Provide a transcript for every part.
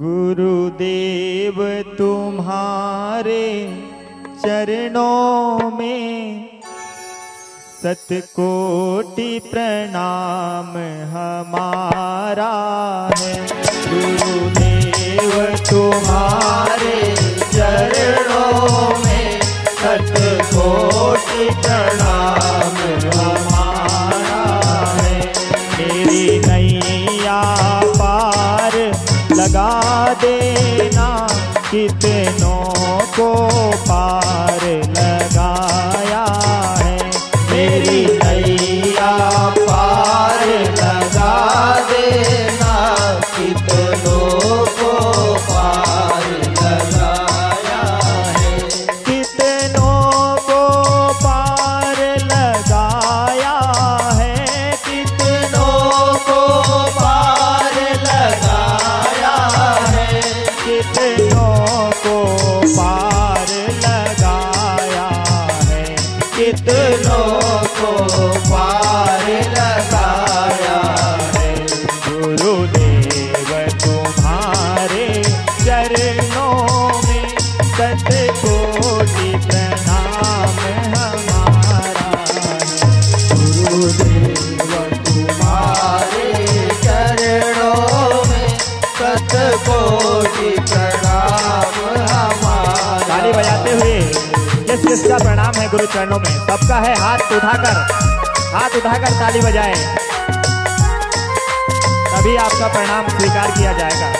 गुरुदेव तुम्हारे चरणों में शतकोटि प्रणाम हमारा है। गुरुदेव तुम्हारे चरणों में शतकोटि प्रणाम हमारा है। मेरी नैया पार लगा देना, कितनों को पार लगाया है। मेरी नैया पार लगा देना, कितनों को पार लगाया है। कितनों को पार लगाया है। कितनों को पार लगाया है। कितनों को पार लगाया है। कितनों को पार लगाया है। गुरुदेव तुम्हारे चरणों में शतकोटि प्रणाम हमारा है। गुरुदेव तुम्हारे चरणों में शतकोटि प्रणाम हमारा। ताली बजाते हुए जिस जिसका प्रणाम है गुरु चरणों में, सबका है हाथ उठाकर ताली बजाएं, तभी आपका प्रणाम स्वीकार किया जाएगा।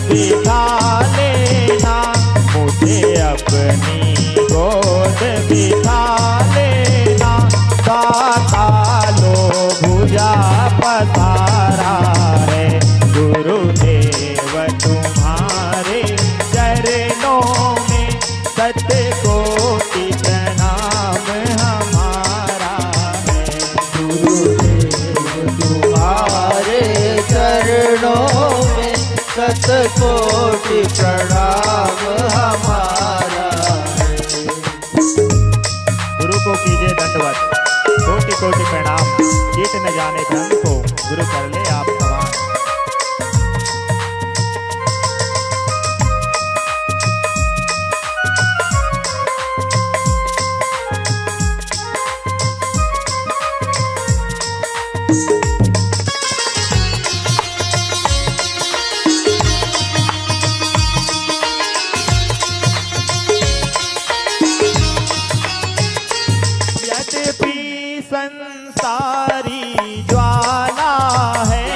बिठा लेना, मुझे अपनी गोद बिठा लेना। दाता लो भुजा पधारा है। गुरुदेव तुम्हारे चरणों में शतकोटि प्रणाम हमारा है। गुरुदेव तुम्हारे चरणों में शतकोटि प्रणाम हमारा है। गुरु को कीजिए दंडवत, कोटि कोटि प्रणाम। कीट न जाने भ्रम को गुरु कर ले आप सवार। संसारी ज्वाला है,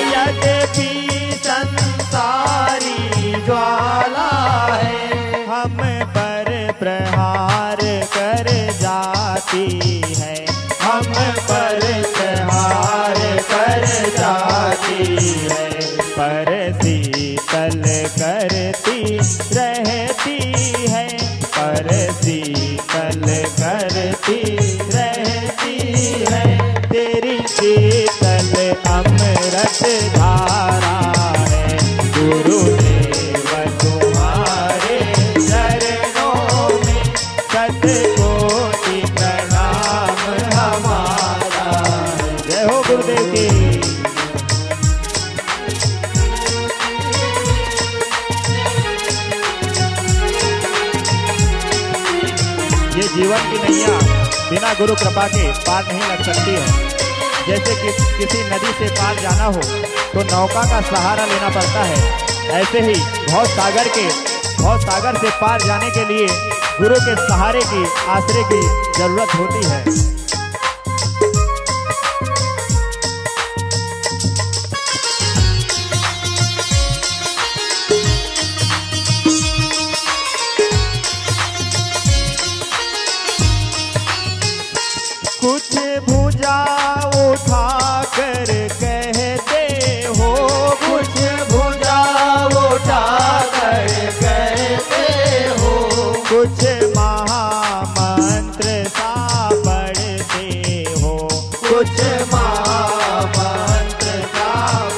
यद्यपि संसारी ज्वाला है। हम पर प्रहार कर जाती है। हम पर प्रहार कर जाती है। पर शीतल करती रहती है। पर शीतल करती रहती है। तेरी शीतल अमृत धारा है। गुरुदेव तुम्हारे चरणों में शतकोटि प्रणाम हमारा है। जय हो गुरुदेव की। ये जीवन की नैया बिना गुरु कृपा के पार नहीं लग सकती है। जैसे कि किसी नदी से पार जाना हो तो नौका का सहारा लेना पड़ता है, ऐसे ही भव सागर से पार जाने के लिए गुरु के सहारे की, आश्रय की जरूरत होती है। कुछ भुजा उठा कर कहते हो, कुछ भुजा उठा कर कहते हो, कुछ महामंत्र सा पढ़ते हो, कुछ महामंत्र सा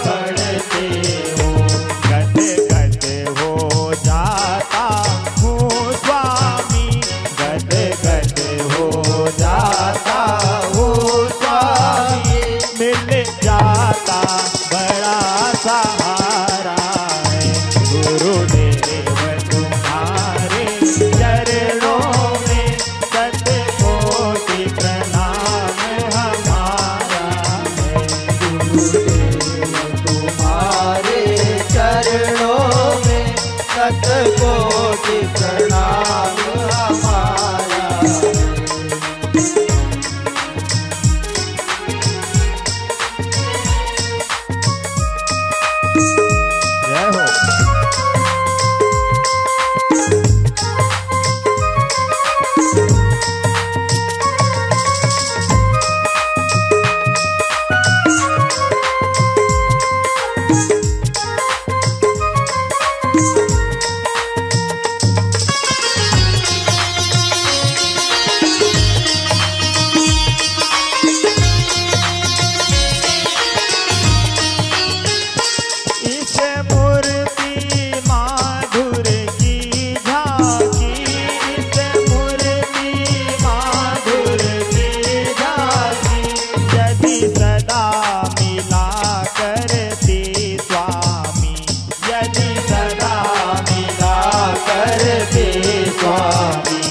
पढ़ते हो। गद गद हो जाता हूँ स्वामी, गद गद हो जाता हूँ स्वामी, मिल जाता बड़ा सहारा है गुरुदेव तुम्हारे चरणों में, शतकोटि प्रणाम हमारा है गुरुदेव तुम्हारे चरणों में शतकोटि प्रणाम हमारा। जय हो। इस मूर्ति माधुर की झांकी, इस मूर्ति माधुर की झांकी, यदि सदा मिला करती स्वामी, यदि सदा मिला करती स्वामी,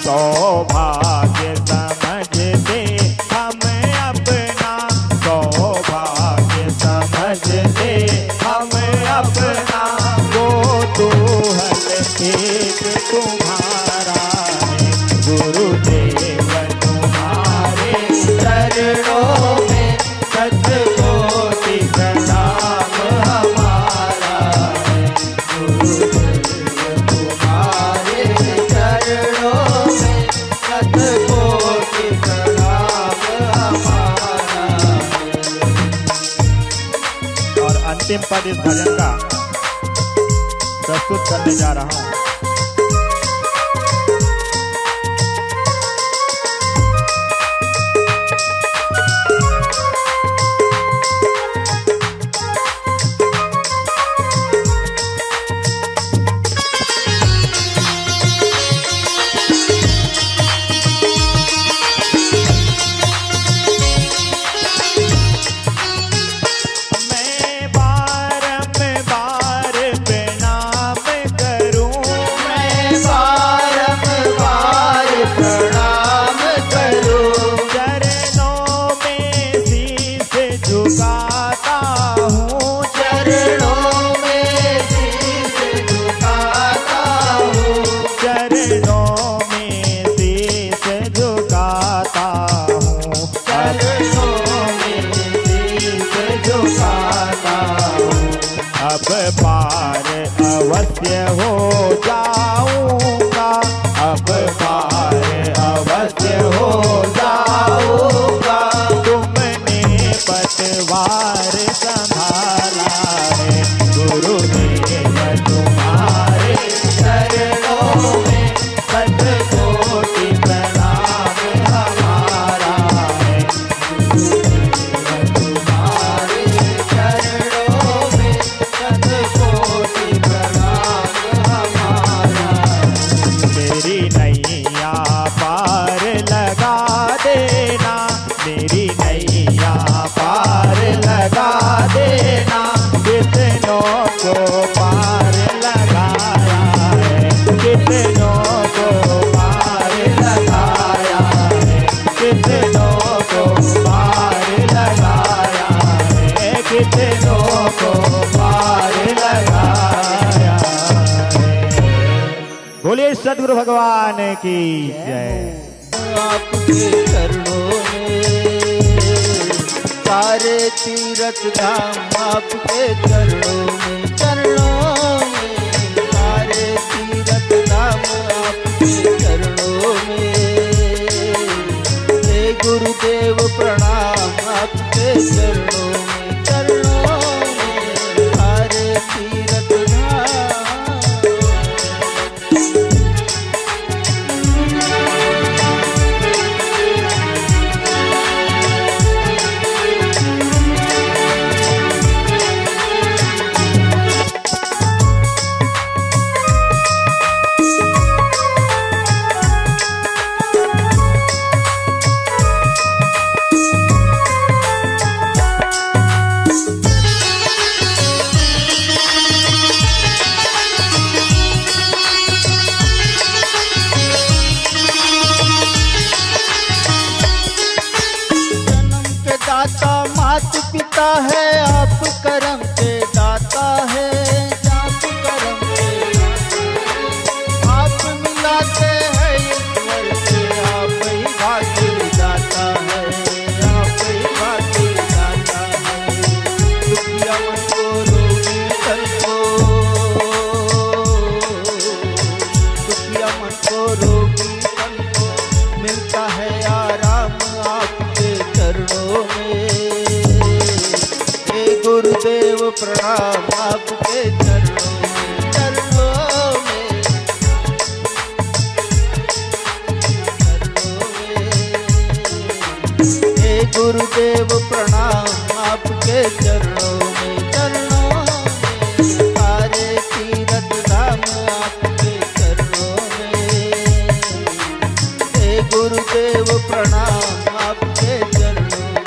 सौभाग्य समझते हम अपना, सौभाग्य समझते हम अपना, वो तो हर एक तुम्हारा है गुरुदेव तुम्हारे चरणों में शतकोटि प्रणाम हमारा है गुरुदेव तुम्हारे चरणों में शतकोटि प्रणाम हमारा है। और अंतिम पद इस भजन का प्रस्तुत करने जा रहा हूँ। मैं बारंबार प्रणाम करूं, मैं बारंबार प्रणाम करूं, चरणों में शीश झुकाता हूँ, चरणों में शीश झुकाता हूँ, चरणों में शीश झुकाता हूँ, चरणों में शीश झुकाता हूँ। अब पार अवश्य हो जाऊंगा, अब पार अवश्य हो जाऊंगा, तुमने पतवार संभाला है गुरुदेव तुम्हारे चरणों में शतकोटि प्रणाम हमारा है गुरुदेव तुम्हारे चरणों में शतकोटि प्रणाम हमारा। मेरी नैया पार लगा देना, मेरी नैया पार लगा देना, कितनों को पार बोलिए सदगुरु भगवान की जय। आपके चरणों में सारे तीर्थ धाम आपके चरणों में सारे तीर्थ धाम आपके चरणों में। हे गुरुदेव प्रणाम आपके चरणों में सारे तीर्थ धाम। माता पिता है आप करम के दाता है, आप करम के आप मिलाते हैं ईश्वर से, आप ही भाग्य दाता है, आप ही भाग्य दाता है। दुखिया मन को रोगी तन को, दुखिया मन को रोगी तन को मिलता है आराम आपके चरणों में। गुरुदेव प्रणाम आपके चरणों में, चरणों में, चरणों में। हे गुरुदेव प्रणाम आपके चरणों में, चरणों में। सारे तीर्थ धाम आपके चरणों में। हे गुरुदेव प्रणाम आपके चरणों में।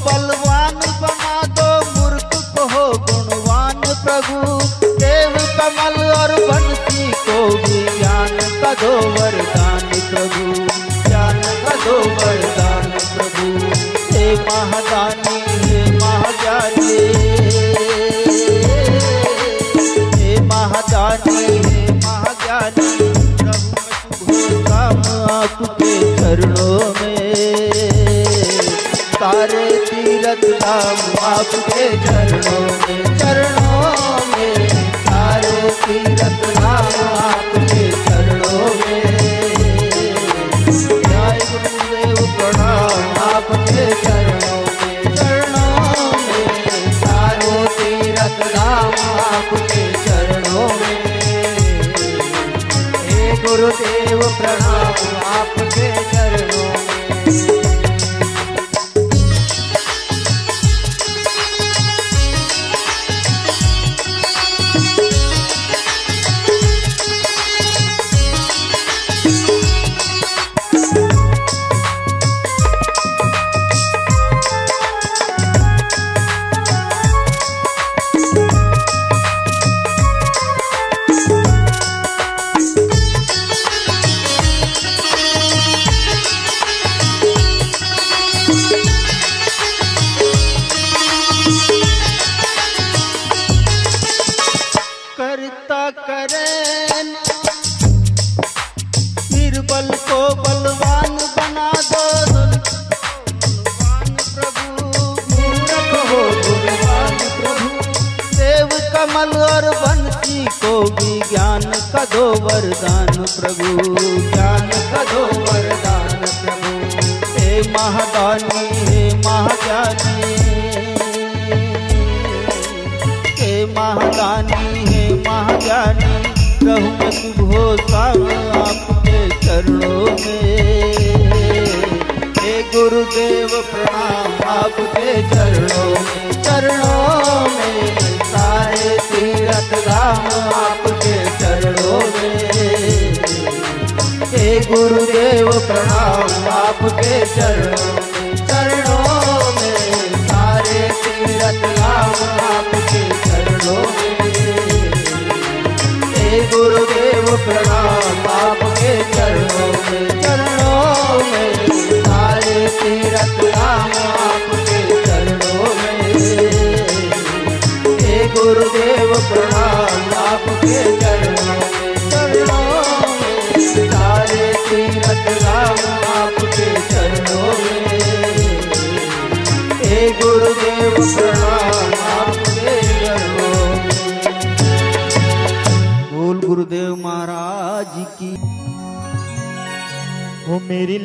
बलवान बना दो मूर्ख को हो गुणवान प्रभु। देव कमल और बंसी को भी ज्ञान का दो वरदान प्रभु, ज्ञान का दो वरदान प्रभु। हे महादानी हे महाज्ञानी, हे महादानी हे महाज्ञानी प्रभु मैं काम आपके चरणों में। सारे तीर्थ धाम आपके चरणों में, चरणों में। सारे तीर्थ धाम आपके चरणों में। जय गुरुदेव प्रणाम आपके चरणों में, चरणों में। सारे तीर्थ धाम आपके चरणों में। हे गुरुदेव प्रणाम आपके चरणों में। करता करे निर्बल को बलवान बना दो, गुणवान प्रभु। मूर्ख हो गुणवान प्रभु। देव कमल और बंसी को भी ज्ञान का दो वरदान प्रभु, ज्ञान का दो वरदान प्रभु। हे महादानी हे महाज्ञानी, हे महादानी हे महाज्ञानी रहूं मैं सुबह शाम आपके चरणों में। हे गुरुदेव प्रणाम आपके चरणों में सारे तीर्थ धाम आपके चरणों में। हे गुरुदेव प्रणाम आपके चरणों में सारे तीर्थ धाम आपके चरणों में। हे गुरुदेव प्रणाम आपके चरणों में सारे तीर्थ धाम आपके चरणों में। हे गुरुदेव प्रणाम आपके चरणों में सारे तीर्थ धाम आपके चरणों में। हे गुरुदेव प्रणाम आपके चरणों में। बोल गुरुदेव महाराज की। वो मेरी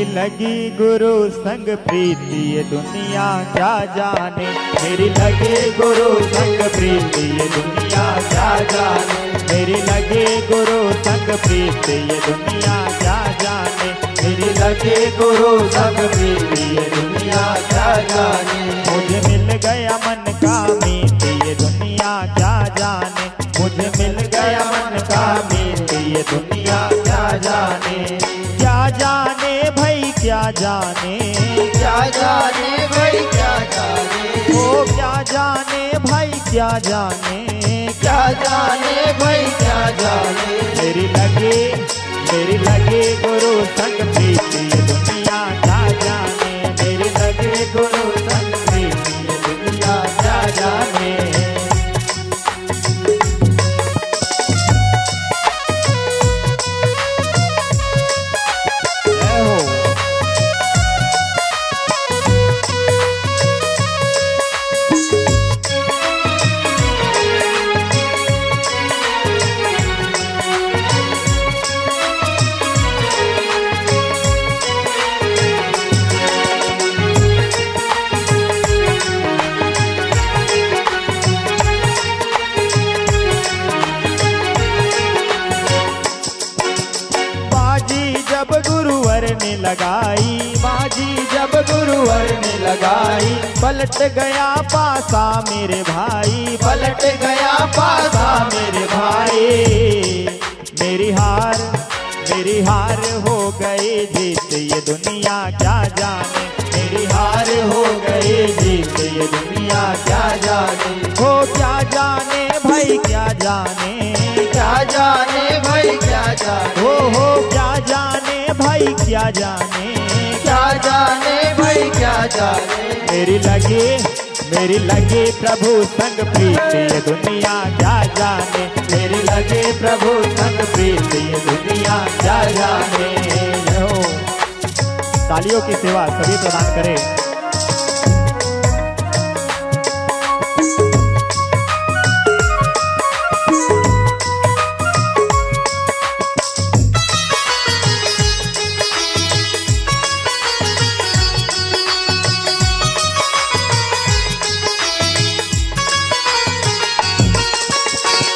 लगी गुरु संग प्रीति ये दुनिया क्या जाने। मेरी लगी गुरु संग प्रीति ये दुनिया क्या जाने। मेरी लगी गुरु संग प्रीति ये दुनिया क्या जाने। मेरी लगी गुरु संग प्रीति ये दुनिया क्या जाने। मुझे मिल गया मन का मीत ये दुनिया क्या जाने। मुझे मिल गया मन का मीत ये दुनिया क्या जाने। क्या जाने भाई क्या जाने। क्या जाने भाई क्या जाने। ओ क्या जाने भाई क्या जाने। क्या जाने भाई क्या जाने। मेरी लगे गुरु संग प्रीति ये दुनिया क्या जाने। मेरी लगे गुरु संग प्रीति ये दुनिया क्या जाने। बाजी जब गुरुवर ने लगाई। पलट गया पासा मेरे भाई। पलट गया पासा मेरे भाई। मेरी हार हो गई जीत ये दुनिया क्या जाने। मेरी हार हो गई जीत ये दुनिया क्या जाने। हो क्या जाने भाई क्या जाने। क्या जाने भाई क्या जाने। हो क्या जाने भाई क्या जाने। क्या जाने भाई क्या जाने। मेरी लगे प्रभु संग प्रीति ये दुनिया क्या जाने। मेरी लगे प्रभु संग प्रीति ये दुनिया क्या जाने। हो तालियों की सेवा सभी प्रदान करें।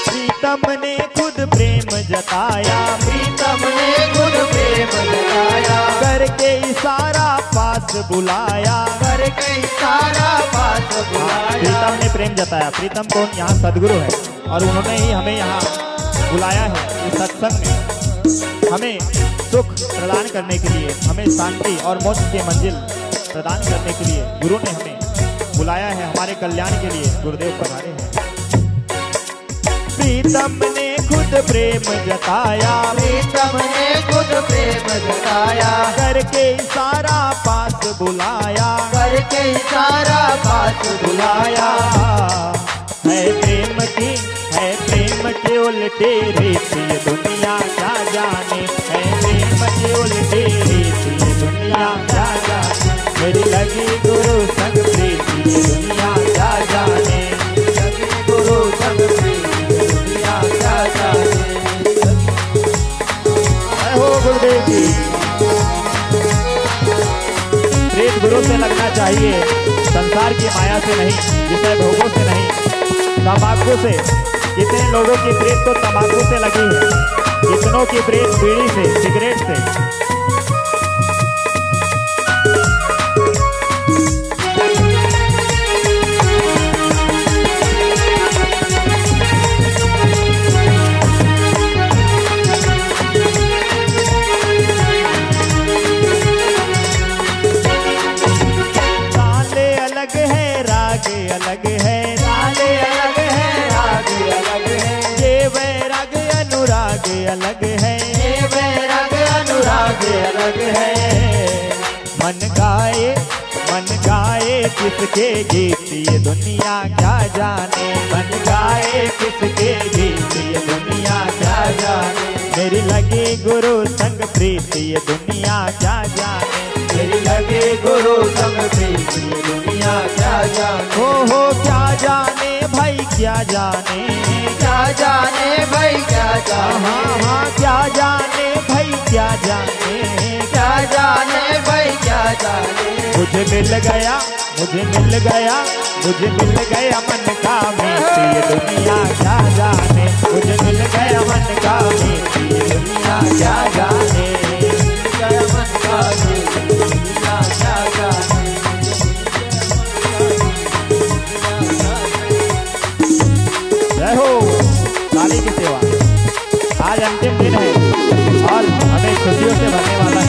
प्रीतम ने खुद प्रेम जताया। प्रीतम ने खुद प्रेम जताया। करके इशारा पास बुलाया। करके इशारा पास बुलाया। प्रीतम ने प्रेम जताया। प्रीतम कौन? यहाँ सदगुरु है और उन्होंने ही हमें यहाँ बुलाया है। इस सत्संग में हमें सुख प्रदान करने के लिए, हमें शांति और मोक्ष की मंजिल प्रदान करने के लिए गुरु ने हमें बुलाया है। हमारे कल्याण के लिए गुरुदेव पधारे हैं। प्रीतम ने खुद प्रेम जताया। प्रीतम ने खुद प्रेम जताया। करके इशारा पास बुलाया। करके इशारा पास बुलाया। है प्रेम के उल्टे रीत ये दुनिया क्या जाने। है प्रेम के उल्टे रीत ये दुनिया क्या जाने। मेरी लगी गुरु संग प्रीति ये दुनिया क्या जाने। लगी गुरु संग प्रीति ये दुनिया क्या जाने। हो गुरुदेव जी। प्रेम गुरु से लगना चाहिए, संसार की माया से नहीं, विषय भोगों से नहीं, तंबाकू से। कितने लोगों की प्रेम तो तंबाकू से लगी है, कितनों की प्रेम बीड़ी से, सिगरेट से। अलग है, बेरंग अनुराग अलग है। मन गाए किसके गीत ये दुनिया क्या जाने, मन गाए किसके गीत ये दुनिया क्या जाने। मेरी लगी गुरु संग प्रीति ये दुनिया क्या जाने, मेरी लगे गुरु संग प्रीति ये दुनिया क्या जाने। हो क्या जाने भाई क्या जाने, क्या जाने भाई क्या जाने। हाँ क्या जाने भाई क्या जाने, क्या जाने भाई क्या जाने। मुझे मिल गया मन का मीत ये दुनिया क्या जाने, मुझे मिल गया मन का मीत ये दुनिया क्या जाने। गया मन का मीत ये दुनिया क्या जाने। जय हो काली की सेवा। आज अंतिम दिन है और हमें खुशियों से भरने वाला है।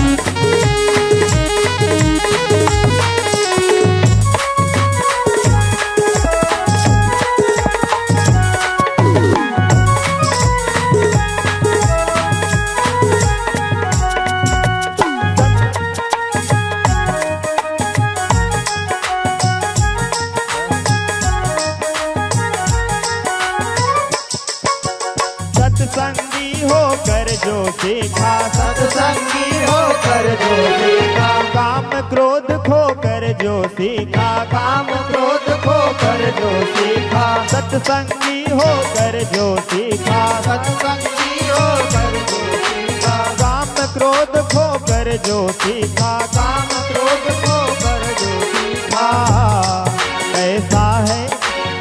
सत्संगी होकर जो सीखा, सत्संगी होकर जो सीखा। काम क्रोध खोकर जो सीखा, काम क्रोध खोकर जो सीखा। सत्संगी होकर जो सीखा, सत्संगी होकर जो सीखा। काम क्रोध खोकर जो सीखा, काम क्रोध खोकर जो सीखा।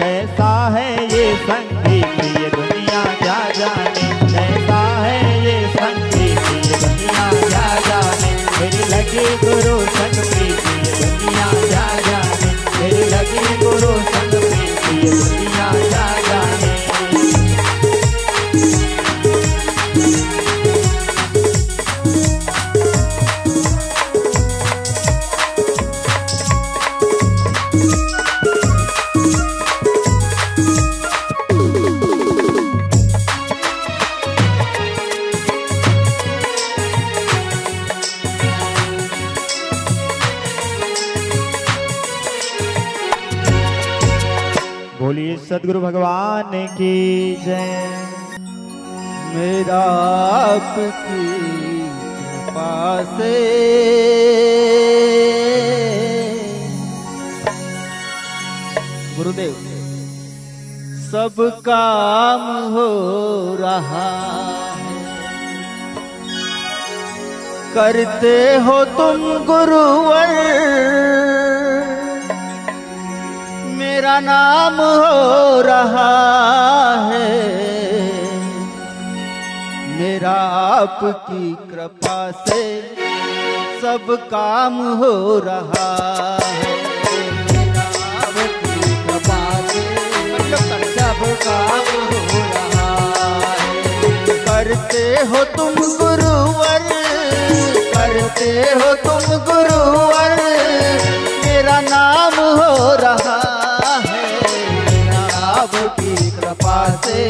कैसा है ये संगीत ये दुनिया क्या जाने, कैसा है ये संगीत ये दुनिया क्या जाने। मेरी लगी गुरु संग प्रीति ये दुनिया क्या जाने, मेरी लगी गुरु संग प्रीति ये दुनिया क्या जाने। बोलिए सदगुरु भगवान की जय। मेरा आपकी कृपा से गुरुदेव सब काम हो रहा है। करते हो तुम गुरुवर, मेरा नाम हो रहा है। मेरा आपकी कृपा से सब काम हो रहा है। मेरा आपकी कृपा से सब काम हो रहा है। करते हो तुम गुरुवर, करते हो तुम गुरुवर, मेरा नाम हो रहा है। आपकी कृपा से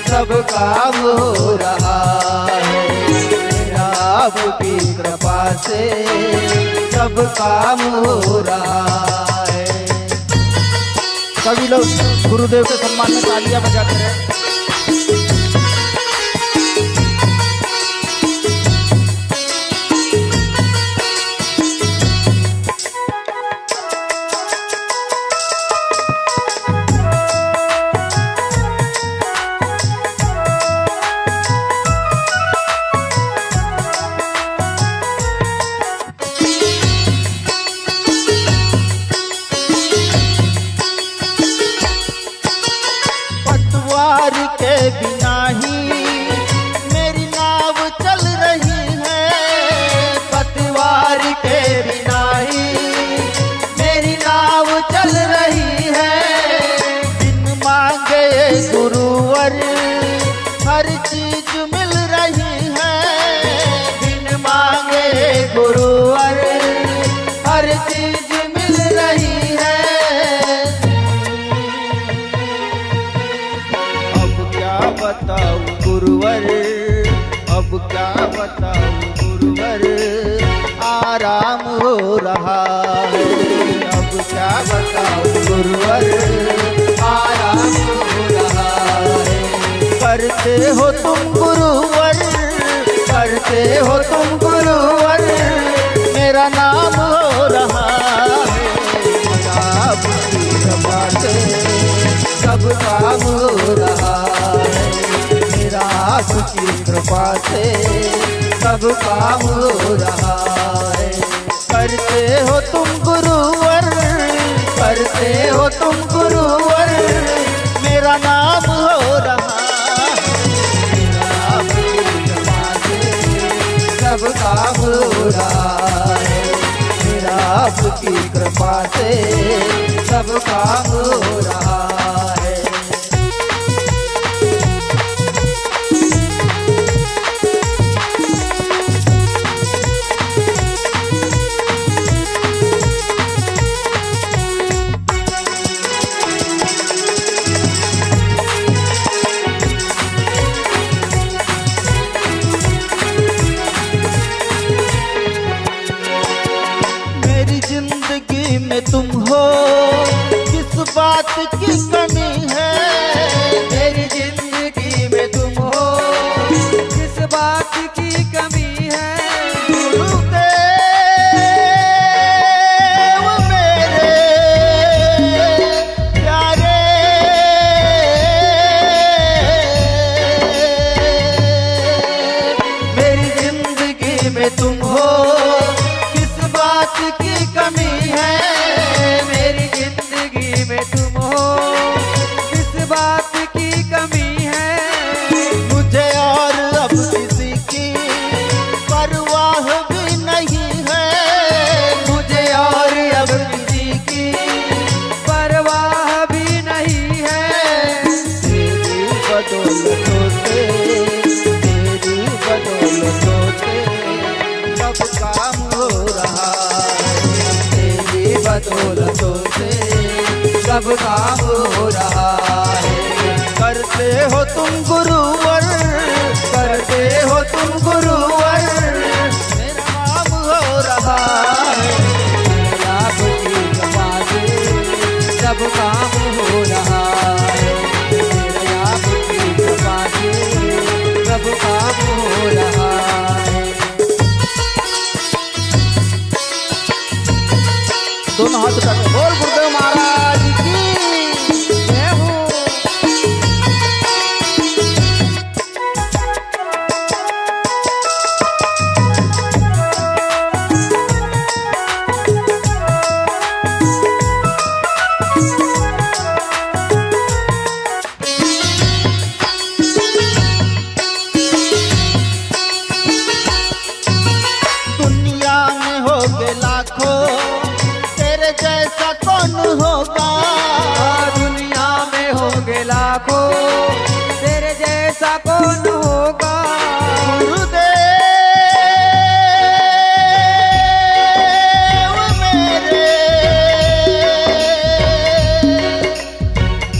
सब काम हो रहा है। मेरा आपकी कृपा से सब काम हो रहा है। सभी लोग गुरुदेव के सम्मान में तालियां बजाते रहे। पतवार आराम हो रहा है। अब क्या बताऊं गुरुवर, आराम हो रहा है। करते हो तुम गुरुवर, करते हो तुम गुरुवर, मेरा नाम हो रहा है। आपकी कृपा से सब काम हो रहा है। मेरा आपकी कृपा से सब काम हो रहा है। करते हो तुम गुरुवर, करते हो तुम गुरुवर, मेरा नाम हो रहा है। मेरा आपकी कृपा से सब काम हो रहा है। मेरा आपकी कृपा से सब काम हो रहा है। में तुम हो, किस बात की कमी है? मेरी जिंदगी में तुम हो, किस बात की कमी है? गुरुदेव मेरे प्यारे, मेरी जिंदगी में तुम हो, किस बात की कमी है? मेरी जिंदगी में तुम हो, किस बात की कमी है? मुझे और अब किसी की परवाह भी नहीं है। मुझे और अब किसी की परवाह भी नहीं है। तेरी बदौलतों से, तेरी बदौलतों से सब काम हो रहा है। तेरी बदौलतों से सब काम हो रहा है। करते हो तुम गुरुवर, करते हो तुम गुरुवर, मेरा नाम हो रहा है। आपकी कृपा से सब काम हो रहा है। आपकी कृपा से सब काम हो रहा है। दोनों हाथ उठाकर बोल गुरुदेव महाराज की जय हो। दुनिया में हो गए लाखों, तेरे जैसा कौन होगा? दुनिया में होंगे लाखों, तेरे जैसा कौन होगा? गुरुदेव मेरे,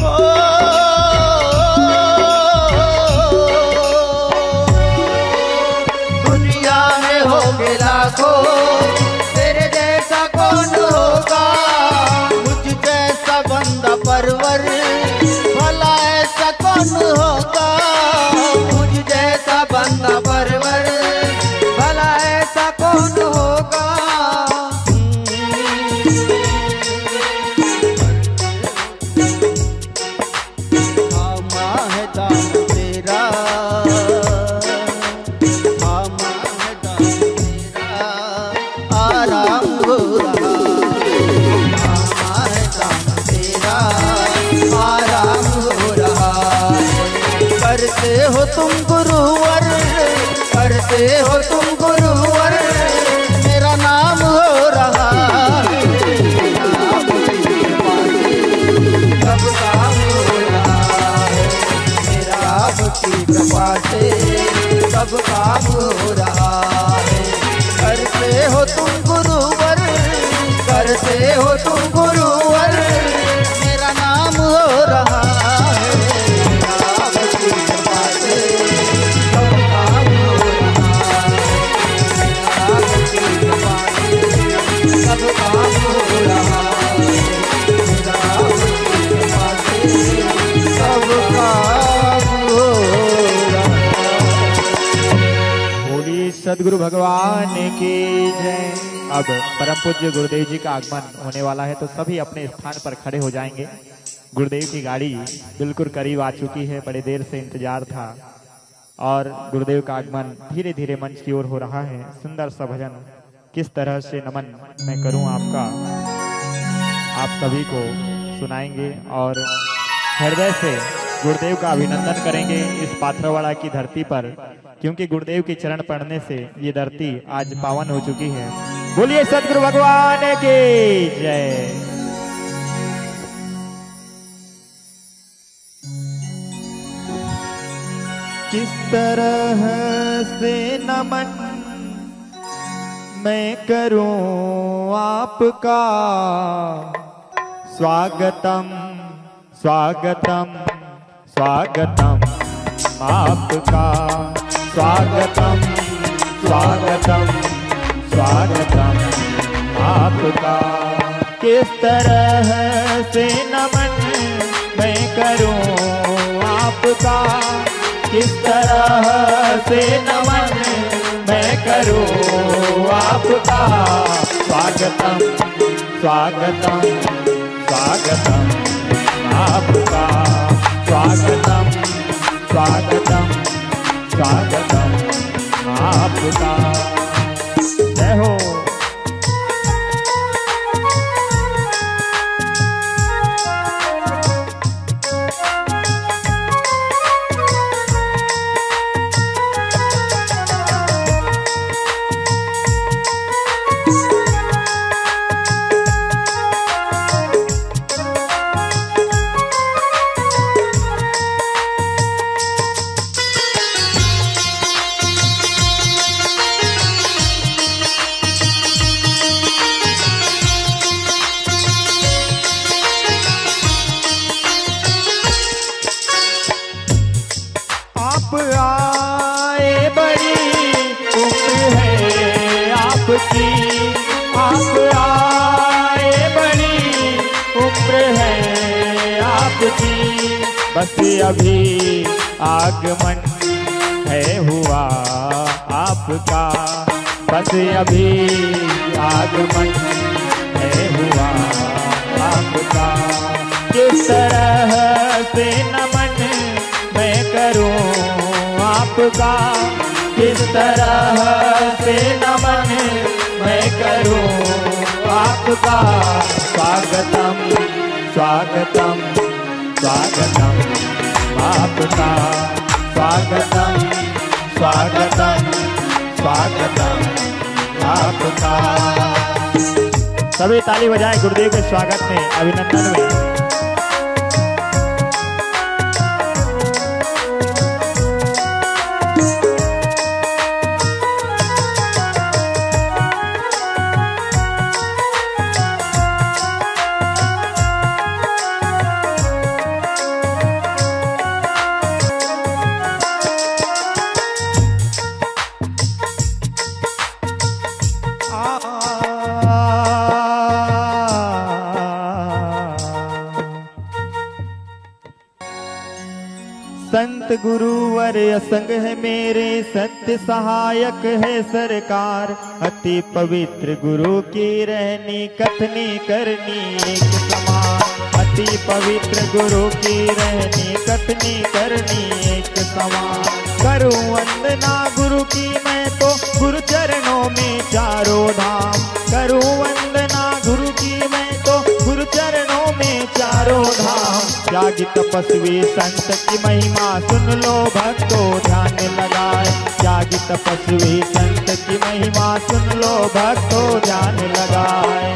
ओ दुनिया में होंगे लाखों, तेरे जैसा कौन होगा? मुझ जैसा बंदा परवर, भला ऐसा कौन होगा? मुझ जैसा बंदा परवर, भला ऐसा कौन होगा? आमा है दान तेरा, आमा है दान तेरा, आराम हो रहा है। आमा है दान तेरा, आराम हो रहा है। करते हो तुम गुरुवर, करते हो तुम गुरुवर, मेरा नाम हो रहा है। आपकी कृपा से सब काम हो रहा है। मेरा आपकी कृपा से सब काम हो रहा है। करते हो तुम गुरुवर, करते हो तुम गुरुवर, मेरा नाम हो रहा है। मेरा आपकी कृपा से सब काम हो रहा है। सदगुरु भगवान की जय। अब परम पूज्य गुरुदेव जी का आगमन होने वाला है, तो सभी अपने स्थान पर खड़े हो जाएंगे। गुरुदेव की गाड़ी बिल्कुल करीब आ चुकी है, बड़े देर से इंतजार था और गुरुदेव का आगमन धीरे धीरे मंच की ओर हो रहा है। सुंदर सा भजन किस तरह से नमन मैं करूं आपका, आप सभी को सुनाएंगे और हृदय से गुरुदेव का अभिनंदन करेंगे इस पाथरवाड़ा की धरती पर, क्योंकि गुरुदेव के चरण पड़ने से ये धरती आज पावन हो चुकी है। बोलिए सदगुरु भगवान की जय। किस तरह से नमन मैं करूं आपका, स्वागतम स्वागतम स्वागतम आपका, स्वागतम स्वागतम स्वागतम आपका। किस तरह से नमन मैं करूं आपका, किस तरह से नमन मैं करूं आपका, स्वागतम स्वागतम स्वागतम आपका, स्वागतम स्वागतम स्वागतम आपका। जय हो। आए बड़ी उम्र है आपकी, आप आए बड़ी उम्र है आपकी, बस अभी आगमन है हुआ आपका, बस अभी आगमन है हुआ आपका। किस तरह से नमन मैं करूं आपका, किस तरह से नमन मैं करूं आपका, स्वागतम स्वागतम स्वागतम आपका, स्वागतम स्वागतम स्वागतम आपका। सभी ताली बजाएं गुरुदेव के स्वागत में, अभिनंदन में। संत गुरुवर असंग है मेरे, सत्य सहायक है सरकार, अति पवित्र गुरु की रहनी कथनी करनी एक समान, अति पवित्र गुरु की रहनी कथनी करनी एक समान। करूं वंदना गुरु की मैं तो गुरु चरणों में चारों धाम, करूं वंदना गुरु की मैं तो गुरु चरणों में चारों धाम। त्यागी तपस्वी संत की महिमा सुन लो भक्तों ध्यान लगाए, त्यागी तपस्वी संत की महिमा सुन लो भक्तों ध्यान लगाए।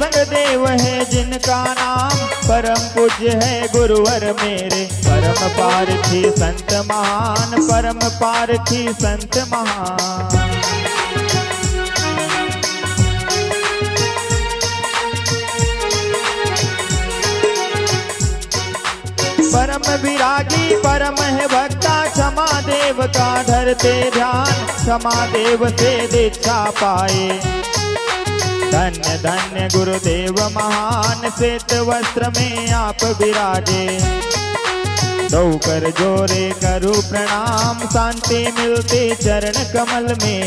संग देव है जिनका नाम, परम पूज्य है गुरुवर मेरे। परम पारखी संत महान, परम पारखी संत महान। परम विरागी परम है भक्ता, क्षमा देव का धरते ध्यान। क्षमा देव से दीक्षा पाए, धन्य धन्य गुरुदेव महान। श्वेत वस्त्र में आप विराजे, दो कर जोरे करूं प्रणाम। शांति मिलती चरण कमल में।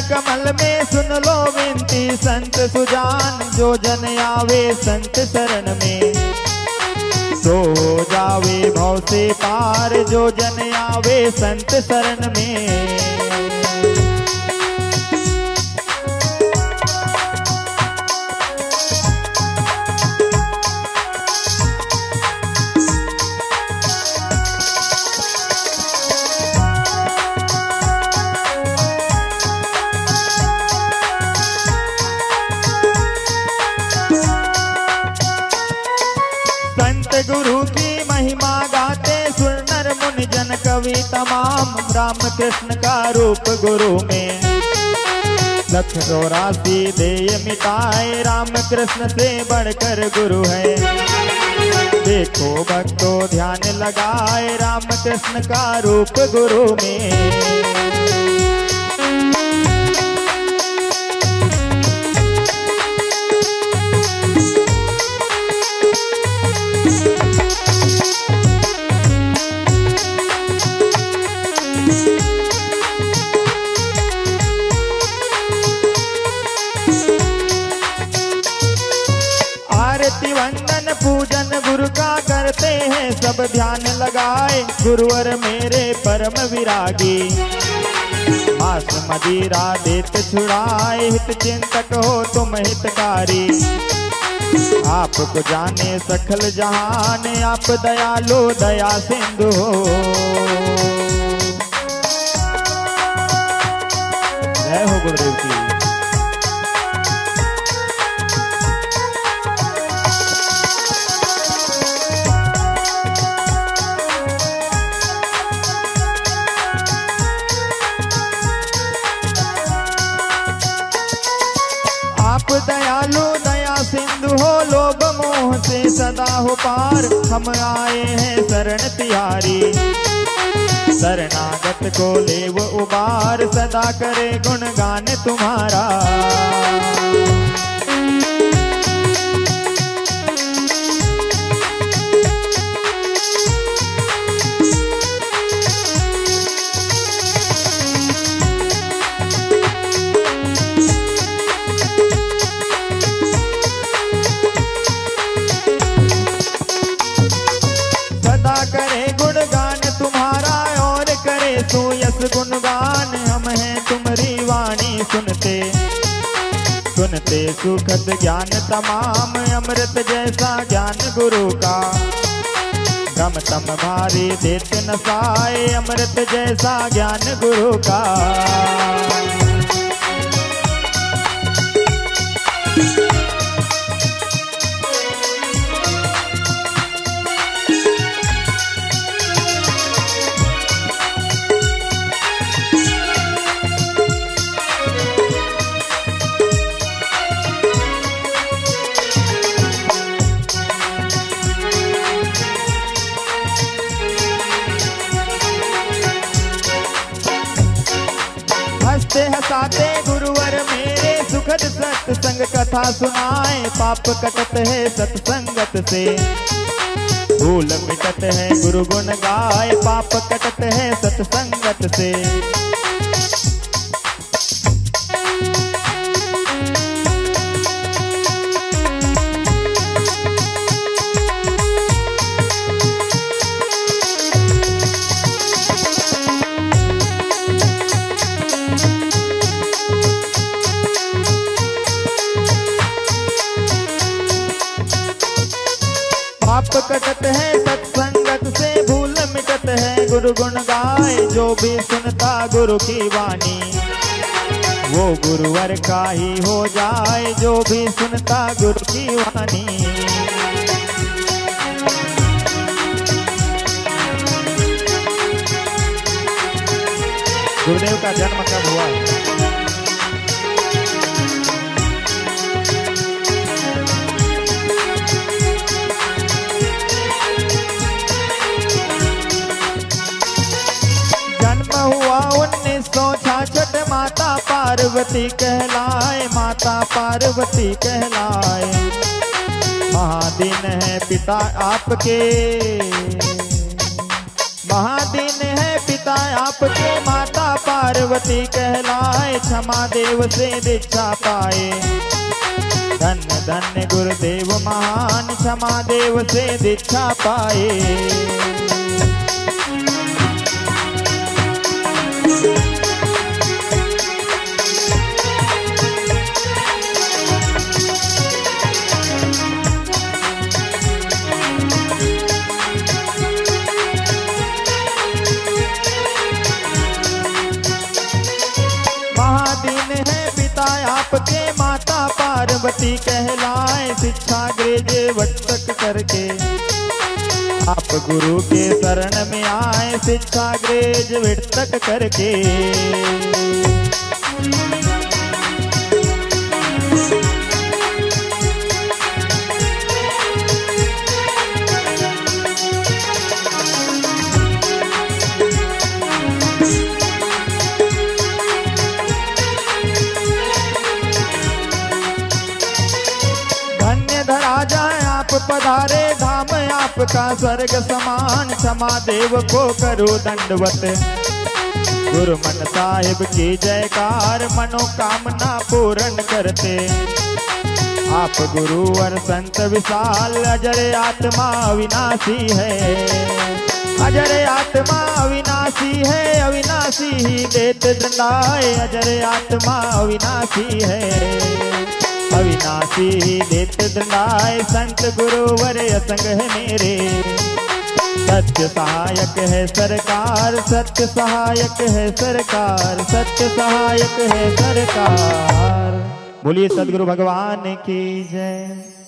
कमल में सुन लो विनती संत सुजान। जो जन आवे संत शरण में, सो हो जावे भव से पार। जो जन आवे संत शरण में। गुरु की महिमा गाते सुर नर मुनि जन कवि तमाम। राम कृष्ण का रूप गुरु में, लख 84 देय मिटाए। राम कृष्ण से बढ़कर गुरु है, देखो भक्तों ध्यान लगाए। राम कृष्ण का रूप गुरु में। आरती वंदन पूजन गुरु का करते हैं सब ध्यान लगाए। गुरुवर मेरे परम विरागी, मांस मदिरा देत छुड़ाए। हित चिंतक हो तुम हितकारी, आपको जाने सकल जहान। आप दयालु दया सिंधु हो। जय हो गुरुदेव की। आप दयालु दया सिंधु हो, लोभ मोह से सदा हो पार। हम आए हैं शरण तिहारी, शरणागत को लेव उबार। सदा करे गुणगान तुम्हारा। करे गुणगान तुम्हारा और करे सुयस गुणगान। हम हैं तुम्हारी वाणी सुनते, सुनते सुखद ज्ञान तमाम। अमृत जैसा ज्ञान गुरु का, गम तम भारी देत नसाए। अमृत जैसा ज्ञान गुरु का। हंसते हंसाते गुरुवर मेरे, सुखद सत्संग कथा सुनाए। पाप कटत है सत्संगत से, भूल मिटत है गुरु गुण गाए। पाप कटत है सत्संगत से। पाप कटत है सत्संगत से, भूल मिटत है गुरु गुण गाए। जो भी सुनता गुरु की वाणी, वो गुरुवर का ही हो जाए। जो भी सुनता गुरु की वाणी। गुरुदेव का जन्म कब हुआ? जन्म हुआ 1966, माता पार्वती कहलाए, माता पार्वती कहलाए। महादीन है पिता आपके, महादीन है पिता आपके, माता पार्वती कहलाए। क्षमा देव से दीक्षा पाए, धन्य धन्य गुरुदेव महान। क्षमा देव से दीक्षा पाए। आपके माता पार्वती कहलाए। शिक्षा ग्रेजुएट तक करके आप गुरु के शरण में आए। शिक्षा ग्रेजुएट तक करके पधारे धाम आपका स्वर्ग समान। क्षमा देव को करो दंडवत, गुरु मन साहिब की जयकार। मनोकामना पूर्ण करते आप गुरुवर संत विशाल। अजर आत्मा अविनाशी है, अजर आत्मा अविनाशी है। अविनाशी ही देत दंडाए, अजर आत्मा अविनाशी है। अविनाशी देत दंडाए, संत गुरुवर असंग है मेरे। सत्य सहायक है सरकार, सत्य सहायक है सरकार, सत्य सहायक है सरकार। बोलिए सद्गुरु भगवान की जय।